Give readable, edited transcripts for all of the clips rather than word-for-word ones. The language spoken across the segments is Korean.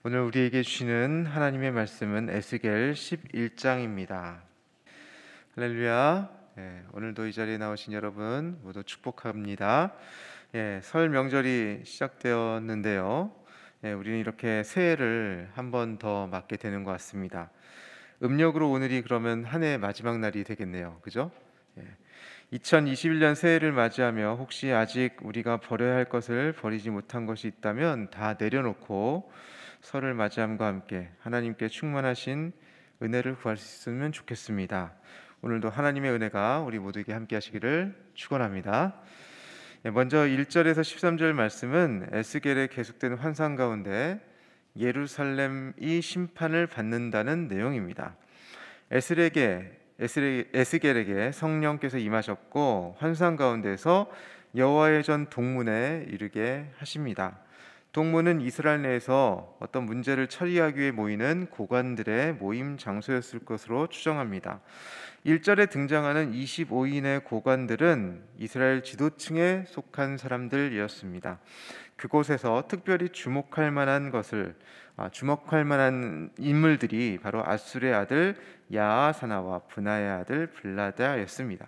오늘 우리에게 주시는 하나님의 말씀은 에스겔 11장입니다. 할렐루야. 오늘도 이 자리에 나오신 여러분 모두 축복합니다. 설 명절이 시작되었는데요. 우리는 이렇게 새해를 한 번 더 맞게 되는 것 같습니다. 음력으로 오늘이 그러면 한 해의 마지막 날이 되겠네요. 그죠? 2021년 새해를 맞이하며 혹시 아직 우리가 버려야 할 것을 버리지 못한 것이 있다면 다 내려놓고 설을 맞이함과 함께 하나님께 충만하신 은혜를 구할 수 있으면 좋겠습니다. 오늘도 하나님의 은혜가 우리 모두에게 함께 하시기를 축원합니다. 먼저 1절에서 13절 말씀은 에스겔의 계속되는 환상 가운데 예루살렘이 심판을 받는다는 내용입니다. 에스겔에게 성령께서 임하셨고 환상 가운데서 여호와의 전 동문에 이르게 하십니다. 동문은 이스라엘 내에서 어떤 문제를 처리하기 위해 모이는 고관들의 모임 장소였을 것으로 추정합니다. 1절에 등장하는 25인의 고관들은 이스라엘 지도층에 속한 사람들이었습니다. 그곳에서 특별히 주목할 만한 인물들이 바로 아술의 아들 야아사나와 분하의 아들 블라다였습니다.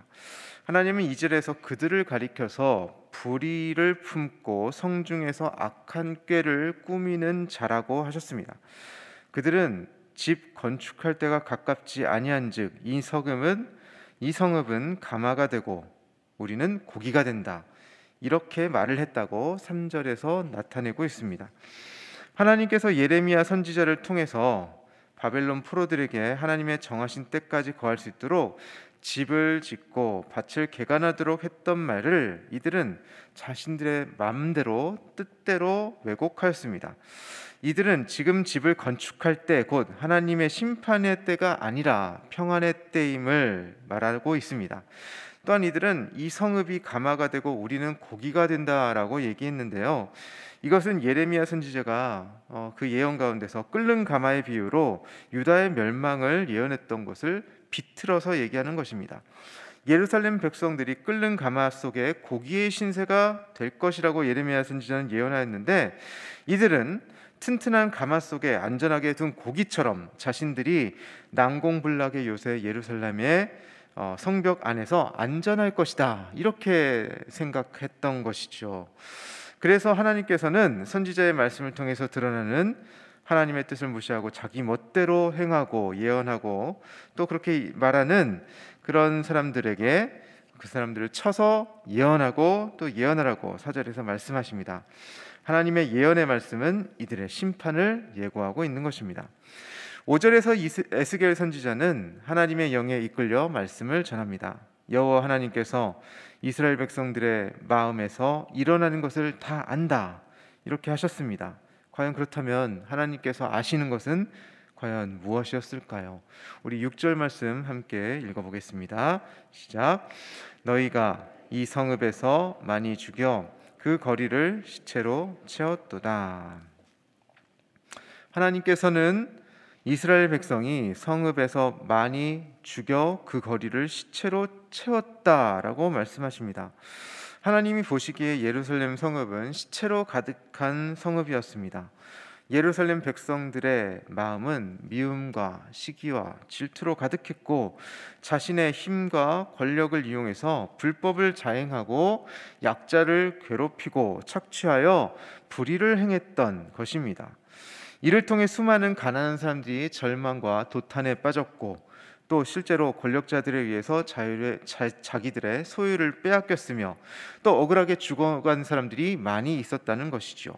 하나님은 2절에서 그들을 가리켜서 불의를 품고 성중에서 악한 꾀를 꾸미는 자라고 하셨습니다. 그들은 집 건축할 때가 가깝지 아니한즉 이 성읍은 가마가 되고 우리는 고기가 된다, 이렇게 말을 했다고 3절에서 나타내고 있습니다. 하나님께서 예레미야 선지자를 통해서 바벨론 포로들에게 하나님의 정하신 때까지 거할 수 있도록 집을 짓고 밭을 개간하도록 했던 말을 이들은 자신들의 마음대로 뜻대로 왜곡하였습니다. 이들은 지금 집을 건축할 때 곧 하나님의 심판의 때가 아니라 평안의 때임을 말하고 있습니다. 또한 이들은 이 성읍이 가마가 되고 우리는 고기가 된다라고 얘기했는데요. 이것은 예레미야 선지자가 그 예언 가운데서 끓는 가마의 비유로 유다의 멸망을 예언했던 것을 비틀어서 얘기하는 것입니다. 예루살렘 백성들이 끓는 가마 속에 고기의 신세가 될 것이라고 예레미야 선지자는 예언하였는데, 이들은 튼튼한 가마 속에 안전하게 둔 고기처럼 자신들이 난공불락의 요새 예루살렘의 성벽 안에서 안전할 것이다, 이렇게 생각했던 것이죠. 그래서 하나님께서는 선지자의 말씀을 통해서 드러나는 하나님의 뜻을 무시하고 자기 멋대로 행하고 예언하고 또 그렇게 말하는 그런 사람들에게 그 사람들을 쳐서 예언하고 또 예언하라고 4절에서 말씀하십니다. 하나님의 예언의 말씀은 이들의 심판을 예고하고 있는 것입니다. 5절에서 에스겔 선지자는 하나님의 영에 이끌려 말씀을 전합니다. 여호와 하나님께서 이스라엘 백성들의 마음에서 일어나는 것을 다 안다, 이렇게 하셨습니다. 과연 그렇다면 하나님께서 아시는 것은 과연 무엇이었을까요? 우리 6절 말씀 함께 읽어보겠습니다. 시작. 너희가 이 성읍에서 많이 죽여 그 거리를 시체로 채웠도다. 하나님께서는 이스라엘 백성이 성읍에서 많이 죽여 그 거리를 시체로 채웠다라고 말씀하십니다. 하나님이 보시기에 예루살렘 성읍은 시체로 가득한 성읍이었습니다. 예루살렘 백성들의 마음은 미움과 시기와 질투로 가득했고 자신의 힘과 권력을 이용해서 불법을 자행하고 약자를 괴롭히고 착취하여 불의를 행했던 것입니다. 이를 통해 수많은 가난한 사람들이 절망과 도탄에 빠졌고 또 실제로 권력자들에 의해서 자기들의 소유를 빼앗겼으며 또 억울하게 죽어간 사람들이 많이 있었다는 것이죠.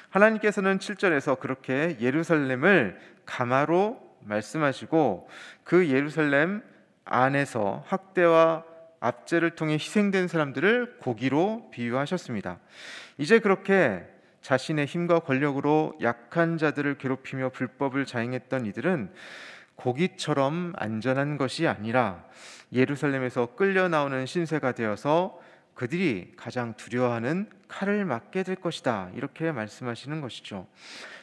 하나님께서는 7절에서 그렇게 예루살렘을 가마로 말씀하시고 그 예루살렘 안에서 학대와 압제를 통해 희생된 사람들을 고기로 비유하셨습니다. 이제 그렇게 자신의 힘과 권력으로 약한 자들을 괴롭히며 불법을 자행했던 이들은 고기처럼 안전한 것이 아니라 예루살렘에서 끌려 나오는 신세가 되어서 그들이 가장 두려워하는 칼을 맞게 될 것이다, 이렇게 말씀하시는 것이죠.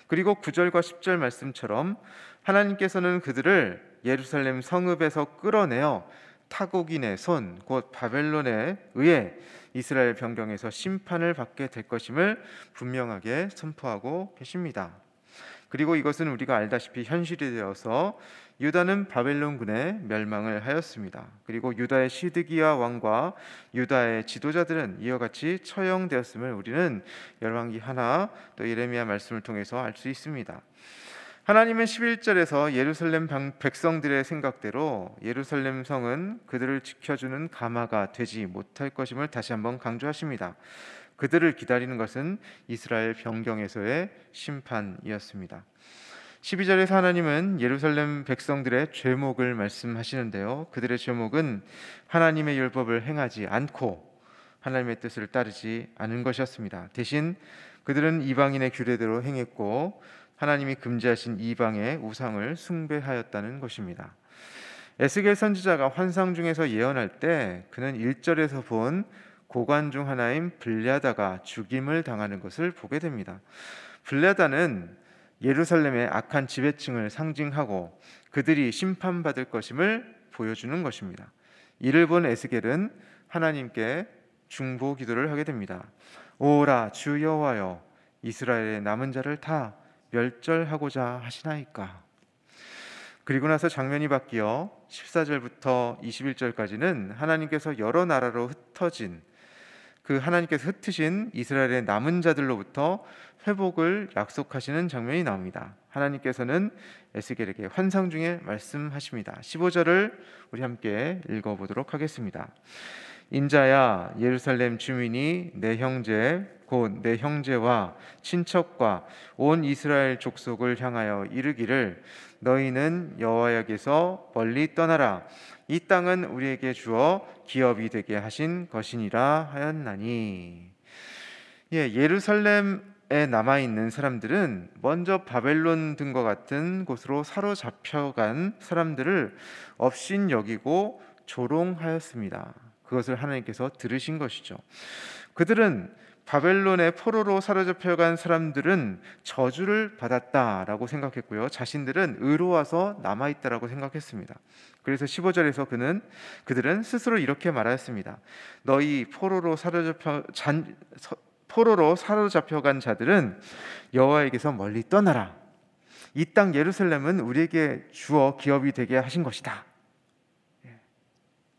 그리고 9절과 10절 말씀처럼 하나님께서는 그들을 예루살렘 성읍에서 끌어내어 타국인의 손, 곧 바벨론에 의해 이스라엘 변경에서 심판을 받게 될 것임을 분명하게 선포하고 계십니다. 그리고 이것은 우리가 알다시피 현실이 되어서 유다는 바벨론군에 멸망을 하였습니다. 그리고 유다의 시드기야 왕과 유다의 지도자들은 이와 같이 처형되었음을 우리는 열왕기 하나 또 예레미야 말씀을 통해서 알 수 있습니다. 하나님은 11절에서 예루살렘 백성들의 생각대로 예루살렘 성은 그들을 지켜주는 가마가 되지 못할 것임을 다시 한번 강조하십니다. 그들을 기다리는 것은 이스라엘 변경에서의 심판이었습니다. 12절에서 하나님은 예루살렘 백성들의 죄목을 말씀하시는데요. 그들의 죄목은 하나님의 율법을 행하지 않고 하나님의 뜻을 따르지 않은 것이었습니다. 대신 그들은 이방인의 규례대로 행했고 하나님이 금지하신 이방의 우상을 숭배하였다는 것입니다. 에스겔 선지자가 환상 중에서 예언할 때 그는 1절에서 본 고관 중 하나인 블랴다가 죽임을 당하는 것을 보게 됩니다. 블랴다는 예루살렘의 악한 지배층을 상징하고 그들이 심판받을 것임을 보여주는 것입니다. 이를 본 에스겔은 하나님께 중보 기도를 하게 됩니다. 오라 주 여호와여, 이스라엘의 남은 자를 다 멸절하고자 하시나이까. 그리고 나서 장면이 바뀌어 14절부터 21절까지는 하나님께서 여러 나라로 흩어진 그 하나님께서 흩으신 이스라엘의 남은 자들로부터 회복을 약속하시는 장면이 나옵니다. 하나님께서는 에스겔에게 환상 중에 말씀하십니다. 15절을 우리 함께 읽어보도록 하겠습니다. 인자야, 예루살렘 주민이 내 형제 곧 내 형제와 친척과 온 이스라엘 족속을 향하여 이르기를 너희는 여호와에게서 멀리 떠나라. 이 땅은 우리에게 주어 기업이 되게 하신 것이니라 하였나니. 예루살렘에 남아있는 사람들은 먼저 바벨론 등과 같은 곳으로 사로잡혀간 사람들을 업신여기고 조롱하였습니다. 그것을 하나님께서 들으신 것이죠. 그들은 바벨론의 포로로 사로잡혀간 사람들은 저주를 받았다라고 생각했고요. 자신들은 의로워서 남아있다라고 생각했습니다. 그래서 15절에서 그들은 스스로 이렇게 말하였습니다. 너희 포로로 사로잡혀간 자들은 여호와에게서 멀리 떠나라. 이 땅 예루살렘은 우리에게 주어 기업이 되게 하신 것이다.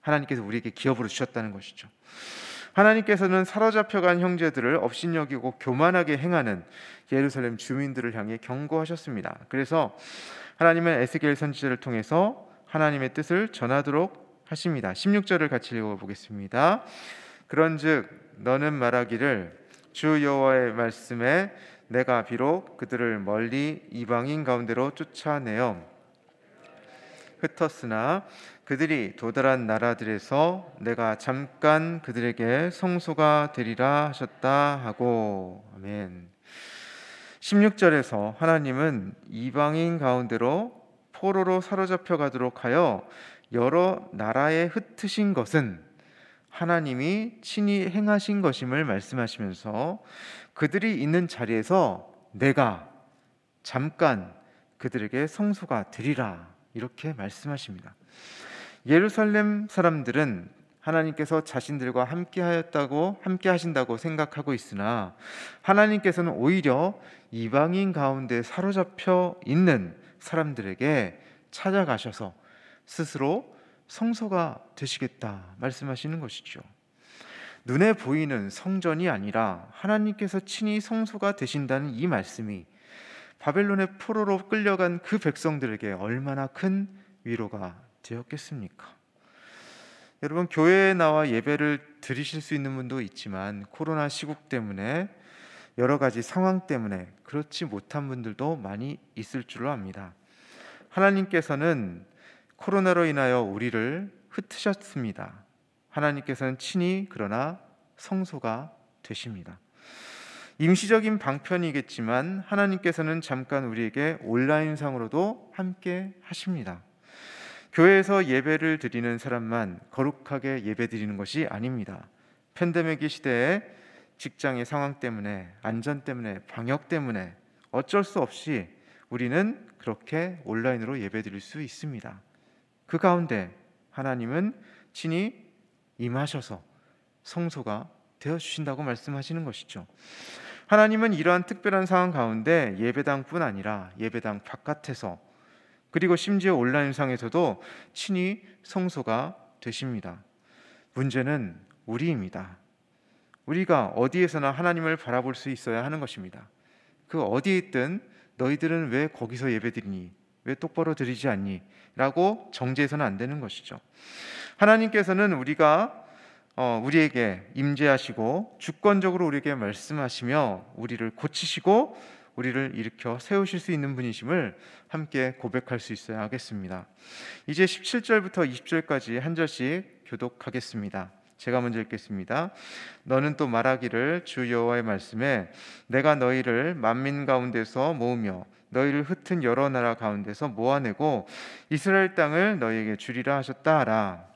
하나님께서 우리에게 기업으로 주셨다는 것이죠. 하나님께서는 사로잡혀간 형제들을 업신여기고 교만하게 행하는 예루살렘 주민들을 향해 경고하셨습니다. 그래서 하나님은 에스겔 선지자를 통해서 하나님의 뜻을 전하도록 하십니다. 16절을 같이 읽어보겠습니다. 그런즉 너는 말하기를 주 여호와의 말씀에 내가 비록 그들을 멀리 이방인 가운데로 쫓아내어 흩었으나 그들이 도달한 나라들에서 내가 잠깐 그들에게 성소가 되리라 하셨다 하고. 아멘. 16절에서 하나님은 이방인 가운데로 포로로 사로잡혀 가도록 하여 여러 나라에 흩으신 것은 하나님이 친히 행하신 것임을 말씀하시면서 그들이 있는 자리에서 내가 잠깐 그들에게 성소가 되리라 이렇게 말씀하십니다. 예루살렘 사람들은 하나님께서 자신들과 함께 하신다고 생각하고 있으나 하나님께서는 오히려 이방인 가운데 사로잡혀 있는 사람들에게 찾아가셔서 스스로 성소가 되시겠다 말씀하시는 것이죠. 눈에 보이는 성전이 아니라 하나님께서 친히 성소가 되신다는 이 말씀이 바벨론의 포로로 끌려간 그 백성들에게 얼마나 큰 위로가 되었겠습니까? 여러분, 교회에 나와 예배를 드리실 수 있는 분도 있지만 코로나 시국 때문에 여러 가지 상황 때문에 그렇지 못한 분들도 많이 있을 줄로 압니다. 하나님께서는 코로나로 인하여 우리를 흩으셨습니다. 하나님께서는 친히 그러나 성소가 되십니다. 임시적인 방편이겠지만 하나님께서는 잠깐 우리에게 온라인상으로도 함께 하십니다. 교회에서 예배를 드리는 사람만 거룩하게 예배 드리는 것이 아닙니다. 팬데믹 시대에 직장의 상황 때문에, 안전 때문에, 방역 때문에 어쩔 수 없이 우리는 그렇게 온라인으로 예배 드릴 수 있습니다. 그 가운데 하나님은 친히 임하셔서 성소가 되어주신다고 말씀하시는 것이죠. 하나님은 이러한 특별한 상황 가운데 예배당뿐 아니라 예배당 바깥에서, 그리고 심지어 온라인상에서도 친히 성소가 되십니다. 문제는 우리입니다. 우리가 어디에서나 하나님을 바라볼 수 있어야 하는 것입니다. 그 어디에 있든 너희들은 왜 거기서 예배드리니? 왜 똑바로 드리지 않니? 라고 정죄해서는 안 되는 것이죠. 하나님께서는 우리에게 임재하시고 주권적으로 우리에게 말씀하시며 우리를 고치시고 우리를 일으켜 세우실 수 있는 분이심을 함께 고백할 수 있어야 하겠습니다. 이제 17절부터 20절까지 한 절씩 교독하겠습니다. 제가 먼저 읽겠습니다. 너는 또 말하기를 주 여호와의 말씀에 내가 너희를 만민 가운데서 모으며 너희를 흩은 여러 나라 가운데서 모아내고 이스라엘 땅을 너희에게 주리라 하셨다 하라.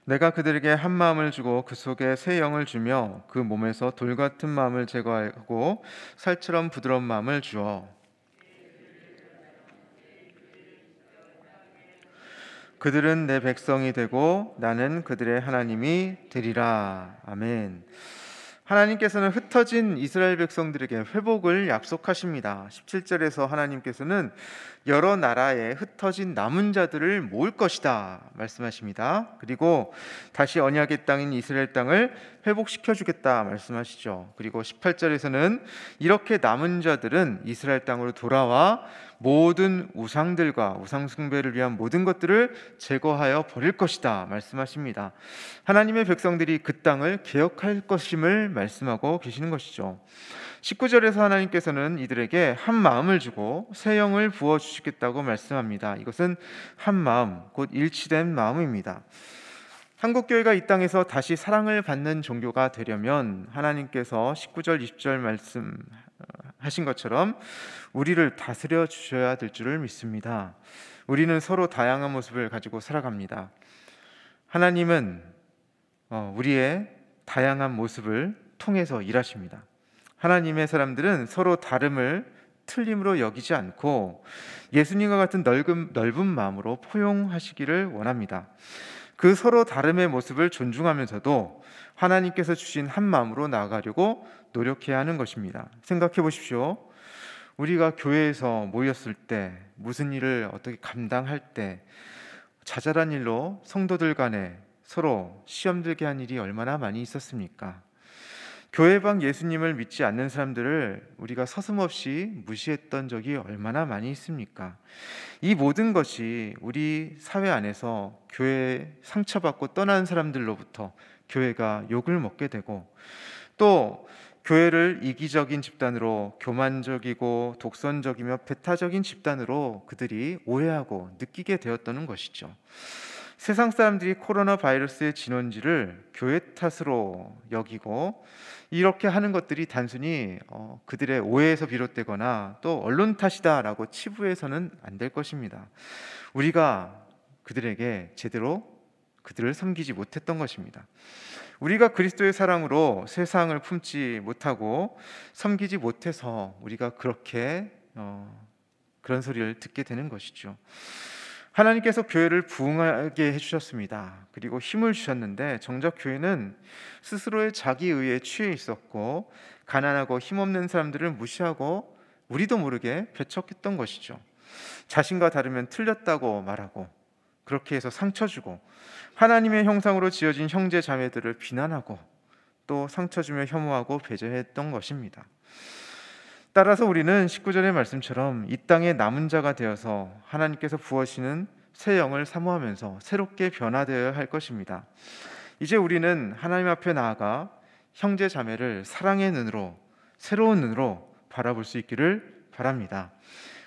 내가 그들에게 한 마음을 주고 그 속에 새 영을 주며 그 몸에서 돌 같은 마음을 제거하고 살처럼 부드러운 마음을 주어 그들은 내 백성이 되고 나는 그들의 하나님이 되리라. 아멘. 하나님께서는 흩어진 이스라엘 백성들에게 회복을 약속하십니다. 17절에서 하나님께서는 여러 나라에 흩어진 남은 자들을 모을 것이다 말씀하십니다. 그리고 다시 언약의 땅인 이스라엘 땅을 회복시켜 주겠다 말씀하시죠. 그리고 18절에서는 이렇게 남은 자들은 이스라엘 땅으로 돌아와 모든 우상들과 우상 숭배를 위한 모든 것들을 제거하여 버릴 것이다 말씀하십니다. 하나님의 백성들이 그 땅을 개혁할 것임을 말씀하고 계시는 것이죠. 19절에서 하나님께서는 이들에게 한 마음을 주고 새 영을 부어 주시겠다고 말씀합니다. 이것은 한 마음, 곧 일치된 마음입니다. 한국교회가 이 땅에서 다시 사랑을 받는 종교가 되려면 하나님께서 19절, 20절 말씀하신 것처럼 우리를 다스려 주셔야 될 줄을 믿습니다. 우리는 서로 다양한 모습을 가지고 살아갑니다. 하나님은 우리의 다양한 모습을 통해서 일하십니다. 하나님의 사람들은 서로 다름을 틀림으로 여기지 않고 예수님과 같은 넓은 마음으로 포용하시기를 원합니다. 그 서로 다름의 모습을 존중하면서도 하나님께서 주신 한 마음으로 나아가려고 노력해야 하는 것입니다. 생각해 보십시오. 우리가 교회에서 모였을 때, 무슨 일을 어떻게 감당할 때 자잘한 일로 성도들 간에 서로 시험 들게 한 일이 얼마나 많이 있었습니까? 교회 밖 예수님을 믿지 않는 사람들을 우리가 서슴없이 무시했던 적이 얼마나 많이 있습니까? 이 모든 것이 우리 사회 안에서 교회에 상처받고 떠난 사람들로부터 교회가 욕을 먹게 되고, 또 교회를 이기적인 집단으로, 교만적이고 독선적이며 배타적인 집단으로 그들이 오해하고 느끼게 되었다는 것이죠. 세상 사람들이 코로나 바이러스의 진원지를 교회 탓으로 여기고 이렇게 하는 것들이 단순히 그들의 오해에서 비롯되거나 또 언론 탓이다라고 치부해서는 안 될 것입니다. 우리가 그들에게 제대로 그들을 섬기지 못했던 것입니다. 우리가 그리스도의 사랑으로 세상을 품지 못하고 섬기지 못해서 우리가 그렇게 그런 소리를 듣게 되는 것이죠. 하나님께서 교회를 부흥하게 해주셨습니다. 그리고 힘을 주셨는데 정작 교회는 스스로의 자기의에 취해 있었고 가난하고 힘없는 사람들을 무시하고 우리도 모르게 배척했던 것이죠. 자신과 다르면 틀렸다고 말하고 그렇게 해서 상처 주고 하나님의 형상으로 지어진 형제 자매들을 비난하고 또 상처 주며 혐오하고 배제했던 것입니다. 따라서 우리는 19절의 말씀처럼 이 땅의 남은 자가 되어서 하나님께서 부어시는 새 영을 사모하면서 새롭게 변화되어야 할 것입니다. 이제 우리는 하나님 앞에 나아가 형제 자매를 사랑의 눈으로, 새로운 눈으로 바라볼 수 있기를 바랍니다.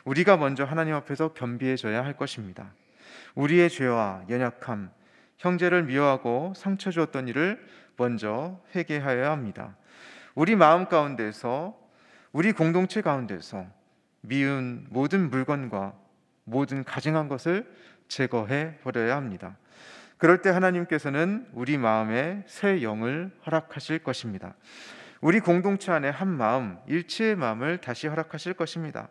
우리가 먼저 하나님 앞에서 겸비해져야 할 것입니다. 우리의 죄와 연약함, 형제를 미워하고 상처 주었던 일을 먼저 회개하여야 합니다. 우리 마음 가운데서, 우리 공동체 가운데서 미운 모든 물건과 모든 가증한 것을 제거해 버려야 합니다. 그럴 때 하나님께서는 우리 마음에 새 영을 허락하실 것입니다. 우리 공동체 안에 한 마음, 일체의 마음을 다시 허락하실 것입니다.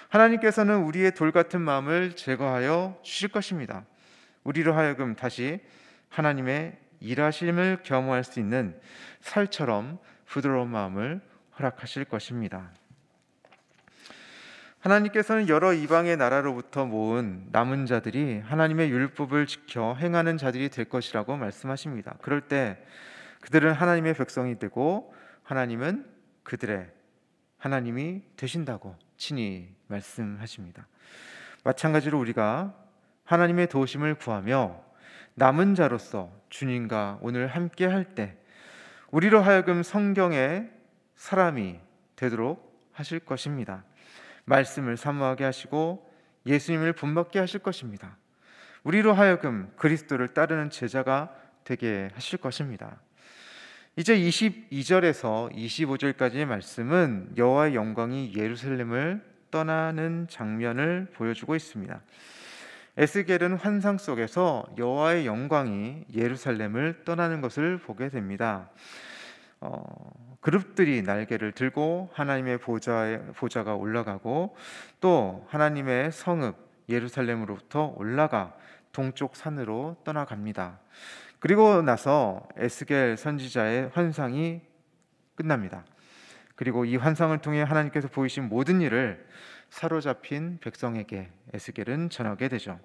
하나님께서는 우리의 돌 같은 마음을 제거하여 주실 것입니다. 우리로 하여금 다시 하나님의 일하심을 겸허할 수 있는 살처럼 부드러운 마음을 허락하실 것입니다. 하나님께서는 여러 이방의 나라로부터 모은 남은 자들이 하나님의 율법을 지켜 행하는 자들이 될 것이라고 말씀하십니다. 그럴 때 그들은 하나님의 백성이 되고 하나님은 그들의 하나님이 되신다고 친히 말씀하십니다. 마찬가지로 우리가 하나님의 도우심을 구하며 남은 자로서 주님과 오늘 함께 할 때 우리로 하여금 성경의 사람이 되도록 하실 것입니다. 말씀을 사모하게 하시고 예수님을 본받게 하실 것입니다. 우리로 하여금 그리스도를 따르는 제자가 되게 하실 것입니다. 이제 22절에서 25절까지의 말씀은 여호와의 영광이 예루살렘을 떠나는 장면을 보여주고 있습니다. 에스겔은 환상 속에서 여호와의 영광이 예루살렘을 떠나는 것을 보게 됩니다. 그룹들이 날개를 들고 하나님의 보좌가 올라가고 또 하나님의 성읍 예루살렘으로부터 올라가 동쪽 산으로 떠나갑니다. 그리고 나서 에스겔 선지자의 환상이 끝납니다. 그리고 이 환상을 통해 하나님께서 보이신 모든 일을 사로잡힌 백성에게 에스겔은 전하게 되죠.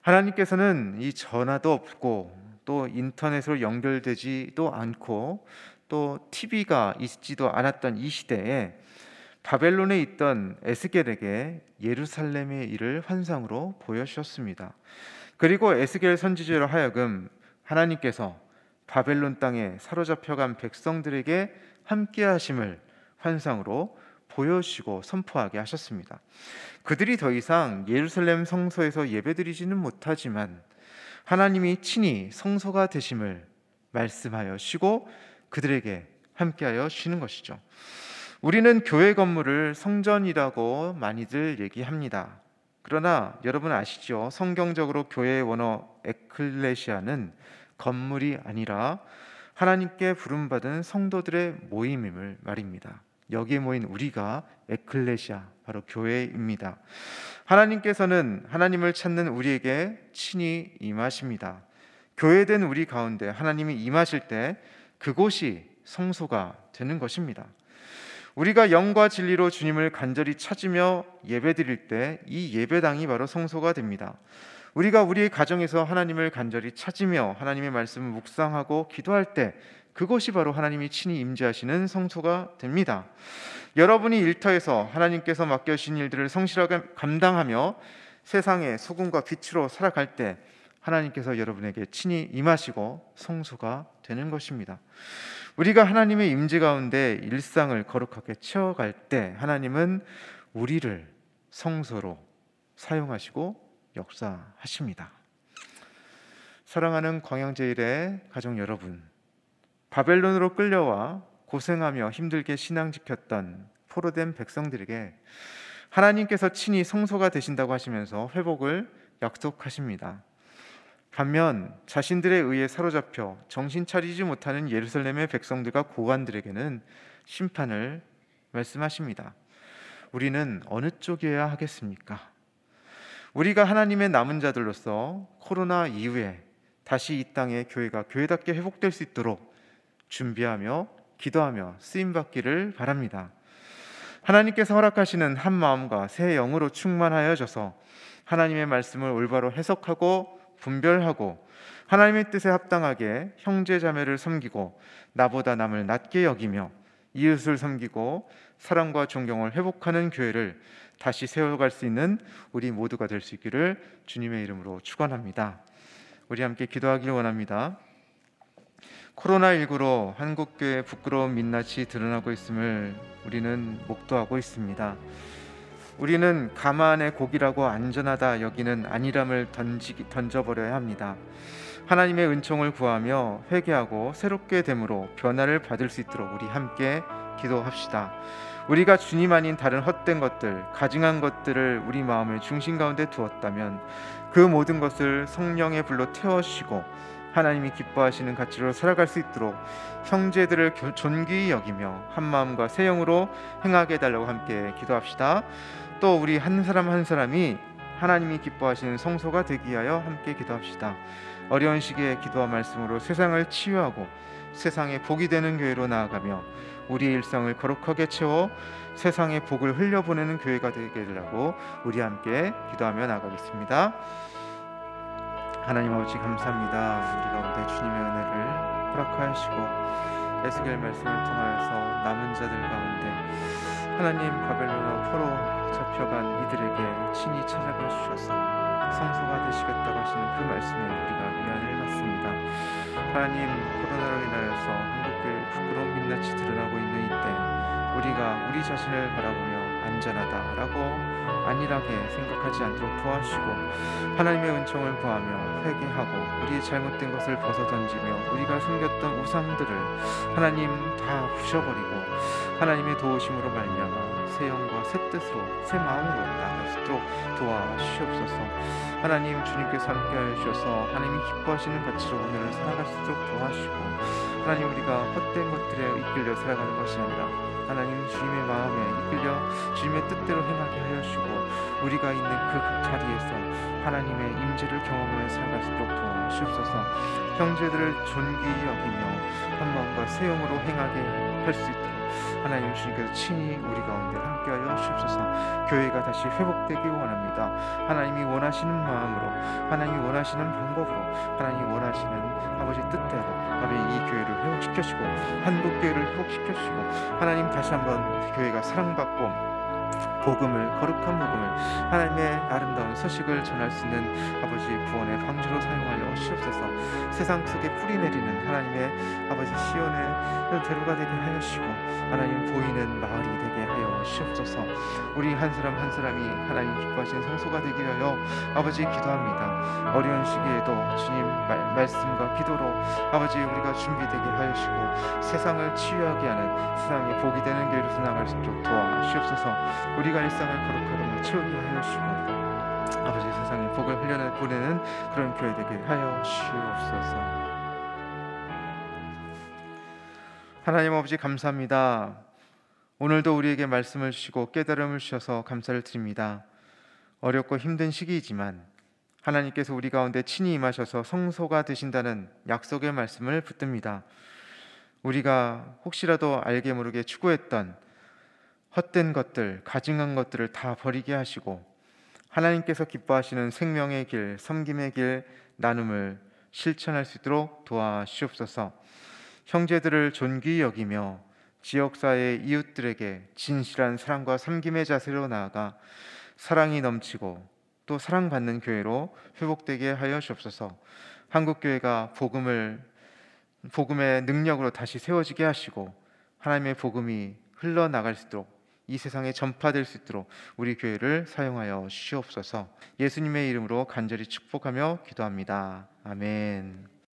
하나님께서는 이 전화도 없고 또 인터넷으로 연결되지도 않고 또 TV가 있지도 않았던 이 시대에 바벨론에 있던 에스겔에게 예루살렘의 일을 환상으로 보여주셨습니다. 그리고 에스겔 선지자로 하여금 하나님께서 바벨론 땅에 사로잡혀간 백성들에게 함께 하심을 환상으로 보여주시고 선포하게 하셨습니다. 그들이 더 이상 예루살렘 성소에서 예배드리지는 못하지만 하나님이 친히 성소가 되심을 말씀하여 주시고 그들에게 함께하여 주시는 것이죠. 우리는 교회 건물을 성전이라고 많이들 얘기합니다. 그러나 여러분 아시죠? 성경적으로 교회의 원어 에클레시아는 건물이 아니라 하나님께 부름받은 성도들의 모임임을 말입니다. 여기에 모인 우리가 에클레시아, 바로 교회입니다. 하나님께서는 하나님을 찾는 우리에게 친히 임하십니다. 교회된 우리 가운데 하나님이 임하실 때 그곳이 성소가 되는 것입니다. 우리가 영과 진리로 주님을 간절히 찾으며 예배드릴 때 이 예배당이 바로 성소가 됩니다. 우리가 우리의 가정에서 하나님을 간절히 찾으며 하나님의 말씀을 묵상하고 기도할 때 그것이 바로 하나님이 친히 임재하시는 성소가 됩니다. 여러분이 일터에서 하나님께서 맡겨주신 일들을 성실하게 감당하며 세상의 소금과 빛으로 살아갈 때 하나님께서 여러분에게 친히 임하시고 성소가 되는 것입니다. 우리가 하나님의 임재 가운데 일상을 거룩하게 채워갈 때 하나님은 우리를 성소로 사용하시고 역사하십니다. 사랑하는 광양제일의 가족 여러분, 바벨론으로 끌려와 고생하며 힘들게 신앙 지켰던 포로된 백성들에게 하나님께서 친히 성소가 되신다고 하시면서 회복을 약속하십니다. 반면 자신들에 의해 사로잡혀 정신 차리지 못하는 예루살렘의 백성들과 고관들에게는 심판을 말씀하십니다. 우리는 어느 쪽이어야 하겠습니까? 우리가 하나님의 남은 자들로서 코로나 이후에 다시 이 땅의 교회가 교회답게 회복될 수 있도록 준비하며 기도하며 쓰임받기를 바랍니다. 하나님께서 허락하시는 한 마음과 새 영으로 충만하여져서 하나님의 말씀을 올바로 해석하고 분별하고 하나님의 뜻에 합당하게 형제 자매를 섬기고 나보다 남을 낮게 여기며 이웃을 섬기고 사랑과 존경을 회복하는 교회를 다시 세워갈 수 있는 우리 모두가 될 수 있기를 주님의 이름으로 축원합니다. 우리 함께 기도하기를 원합니다. 코로나19로 한국교회의 부끄러운 민낯이 드러나고 있음을 우리는 목도하고 있습니다. 우리는 가마안의 고기라고 안전하다 여기는 안일함을 던져버려야 합니다. 하나님의 은총을 구하며 회개하고 새롭게 됨으로 변화를 받을 수 있도록 우리 함께 기도합시다. 우리가 주님 아닌 다른 헛된 것들, 가증한 것들을 우리 마음의 중심 가운데 두었다면 그 모든 것을 성령의 불로 태워주시고 하나님이 기뻐하시는 가치로 살아갈 수 있도록 형제들을 존귀히 여기며 한 마음과 새 영으로 행하게 해달라고 함께 기도합시다. 또 우리 한 사람 한 사람이 하나님이 기뻐하시는 성소가 되기 위하여 함께 기도합시다. 어려운 시기에 기도와 말씀으로 세상을 치유하고 세상에 복이 되는 교회로 나아가며 우리의 일상을 거룩하게 채워 세상에 복을 흘려보내는 교회가 되게 되라고 우리 함께 기도하며 나가겠습니다. 하나님 아버지 감사합니다. 우리 가운데 주님의 은혜를 허락하시고 에스겔 말씀을 통하여서 남은 자들 가운데 하나님 바벨론으로 포로 잡혀간 이들에게 친히 찾아가 주셔서 성소가 되시겠다고 하시는 그 말씀에 우리가 위안을 받습니다. 하나님, 코로나로 인하여서 한국교회 부끄러운 민낯이 드러나고 있는 이때 우리가 우리 자신을 바라보며 안전하다라고 안일하게 생각하지 않도록 도와주시고 하나님의 은총을 구하며 회개하고 우리의 잘못된 것을 벗어던지며 우리가 섬겼던 우상들을 하나님 다 부셔버리고 하나님의 도우심으로 말미암아 새 영과 새 뜻으로 새 마음으로 나아갈 수 있도록 도와주시옵소서. 하나님, 주님께서 함께하여 주셔서 하나님이 기뻐하시는 가치로 오늘을 살아갈 수 있도록 도와주시고 하나님, 우리가 헛된 것들에 이끌려 살아가는 것이 아니라 하나님 주님의 마음에 이끌려 주님의 뜻대로 행하게 하여 주시고 우리가 있는 그 자리에서 하나님의 임재를 경험하여 살아갈 수 있도록 도와주시옵소서. 형제들을 존귀히 여기며 한 마음과 새 영으로 행하게 할 수 있도록 하나님 주님께서 친히 우리 가운데 함께하여 주옵소서. 교회가 다시 회복되기 원합니다. 하나님이 원하시는 마음으로, 하나님이 원하시는 방법으로, 하나님이 원하시는 아버지 뜻대로 아버지 이 교회를 회복시켜주시고 한국 교회를 회복시켜주시고 하나님 다시 한번 교회가 사랑받고 복음을, 거룩한 복음을, 하나님의 아름다운 소식을 전할 수 있는 아버지 구원의 방주로 사용하여 주옵소서. 세상 속에 뿌리 내리는 하나님의 아버지 시온의 대로가 되게 하여 주시고 하나님 보이는 마을이 되게 하여 주옵소서. 우리 한 사람 한 사람이 하나님 기뻐하시는 성소가 되기 위하여 아버지 기도합니다. 어려운 시기에도 주님 말씀과 기도로 아버지 우리가 준비되게 하여 주시고 세상을 치유하게 하는 세상에 복이 되는 교회로 나아갈 수 있도록 도와주옵소서. 우리가 일상을 거룩하게 채우게 하여 주시고 아버지 세상에 복을 흘려보내는 그런 교회 되게 하여 주옵소서. 하나님 아버지 감사합니다. 오늘도 우리에게 말씀을 주시고 깨달음을 주셔서 감사를 드립니다. 어렵고 힘든 시기이지만 하나님께서 우리 가운데 친히 임하셔서 성소가 되신다는 약속의 말씀을 붙듭니다. 우리가 혹시라도 알게 모르게 추구했던 헛된 것들, 가증한 것들을 다 버리게 하시고 하나님께서 기뻐하시는 생명의 길, 섬김의 길, 나눔을 실천할 수 있도록 도와주시옵소서. 형제들을 존귀히 여기며 지역사회의 이웃들에게 진실한 사랑과 섬김의 자세로 나아가 사랑이 넘치고 또 사랑받는 교회로 회복되게 하여 주옵소서. 한국교회가 복음의 능력으로 다시 세워지게 하시고 하나님의 복음이 흘러나갈 수 있도록 이 세상에 전파될 수 있도록 우리 교회를 사용하여 주시옵소서. 예수님의 이름으로 간절히 축복하며 기도합니다. 아멘.